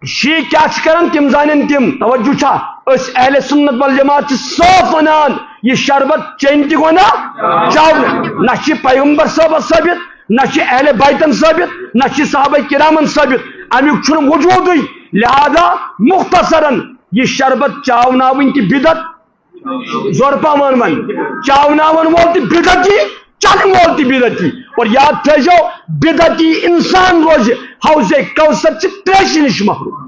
شی کیا کرن تم زانن تم توجہ چھا اس اہل سنت والجماعت صاف ونان یہ شربت چین تہ گونا چاون نہ چھ پیغمبر صاحب ثابت نہ چھ اہل بیتن ثابت نہ چھ صحابہ کرامن ثابت امیک چھن وجودی لہذا مختصراً یہ شربت چاوناون کی بدعت زور پامان من چاوناون وول تہ بدعتی چلن وول تہ بدعتی اور یاد تھیزو بدعتی انسان روز حوض کوثر چھ تریش نش محروم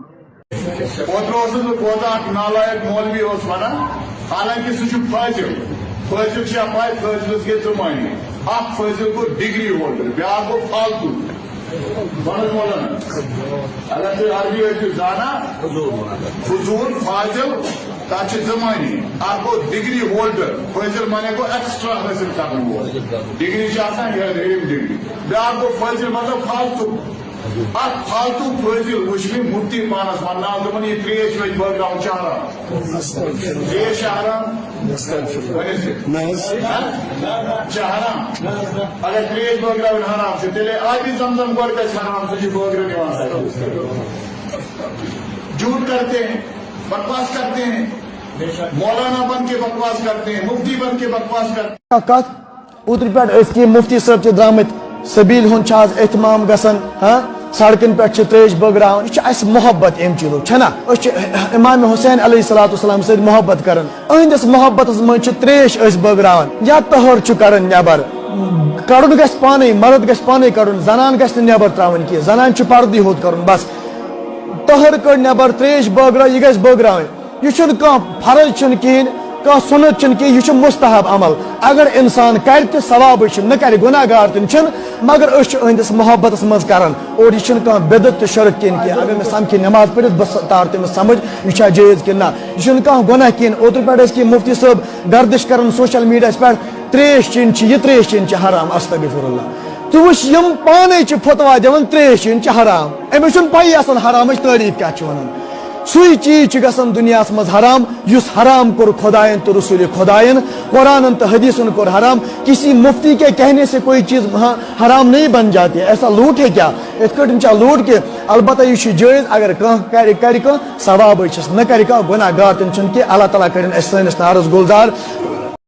نالائق مولوی حالانکہ سہ فاضل فاضل پائے فاضلس گئی زمانی اخ فاضل گو ڈگری ہولڈر بیا گو فالتو مولانا اگر تھی عربی ٲسِو زانا فضول فاضل تک زمانی اخ گو ڈگری ہولڈر فاضل مانے گو ایکسٹرا حاصل کرنے وول ڈگری ڈگری بیا گو فاضل مطلب فالتو اخ فالتو فاضل وچ مفتی پانس ونان دپان یہ تریش ویش بٲگراوُن چھُ حرام تریش چھِ حرام حرام اگر تریش بٲگراوٕنۍ حرام چھُ تیٚلے آبِ زمزم گۄڈٕ گژھِ حرام سُہ چھُ بٲگرُن یِوان جھوٹ کرتے ہیں بکواس کرتے ہیں مولانا بن کے بکواس کرتے ہیں مفتی بن کے بکواس کرتے ہیں اوتر پہ مفتی صاحب درامت سبیل ہند اہتمام گسان ہاں سڑکن پہ تریش بٲگراوان یہ اس محبت ام چیزو چھنا امام حسین علیہ الصلوۃ والسلام ست محبت کران اہندس محبت من تریش بٲگراوان یا تہر کران نبر کڑن گژھِ پانے مرد گژھِ پانے کڑن زنان گژھِ نہٕ نبر تراوٕنۍ کینٛہہ زنان چھُ پردی ہوت کرُن بس تہر کڑ نبر تریش بٲگرٲو یہ گژھِ بٲگراوٕنۍ یہ چھُنہٕ کانٛہہ فرض چھُنہٕ کہیٖنۍ کانٛہہ سنت چھُنہٕ کینٛہہ یہ چھُ مستحب عمل اگر انسان کرِ تہِ ثواب چھُ نہ کرِ گناہ گار تہِ چھُنہٕ مگر أسۍ چھِ أہندِس محبتس منٛز کران اور یہ چھُنہٕ کانٛہہ بدعت تہٕ شرک کینٛہہ اگر مےٚ سمکھِ نماز پٔرِتھ بہٕ تار تٔمِس سمجھ یہِ چھا جٲیز کِنہٕ نہ یہ چھُنہٕ کانٛہہ گناہ کینٛہہ اوترٕ پٮ۪ٹھ ٲسۍ کینٛہہ مفتی صٲب گردش کران سوشل میڈیاہس پٮ۪ٹھ تریش چیٚنۍ چھِ یہِ تریش چیٚنۍ چھِ حرام استغفر اللہ ژٕ وٕچھ یم پانے چھِ فتوا دِوان تریش چیٚنۍ چھِ حرام أمِس چھُنہٕ پَیی آسان حرامٕچ تعریٖف کیٛاہ چھِ وَنان سُے چیز چھُ گژھان دنیاہس منٛز حرام یُس حرام کوٚر خۄدایَن تہٕ رسول خۄدایَن قرآن تہٕ حدیثن کوٚر حرام کسی مفتی کے کہنے سے کوئی چیز حرام نہیں بن جاتی ہے ایسا لوٹ ہے کیا یِتھ کٲٹھۍ چھا لوٹ کہ البتہ یہ چھُ جٲیز اگر کانٛہہ کرِ کانٛہہ ثوابٕے چھس نہ کرِ کانٛہہ گۄناہ گار تہِ چھُنہٕ کینٛہہ اللہ تعالیٰ کٔرِنۍ اَسہِ سٲنِس نارس گُلزار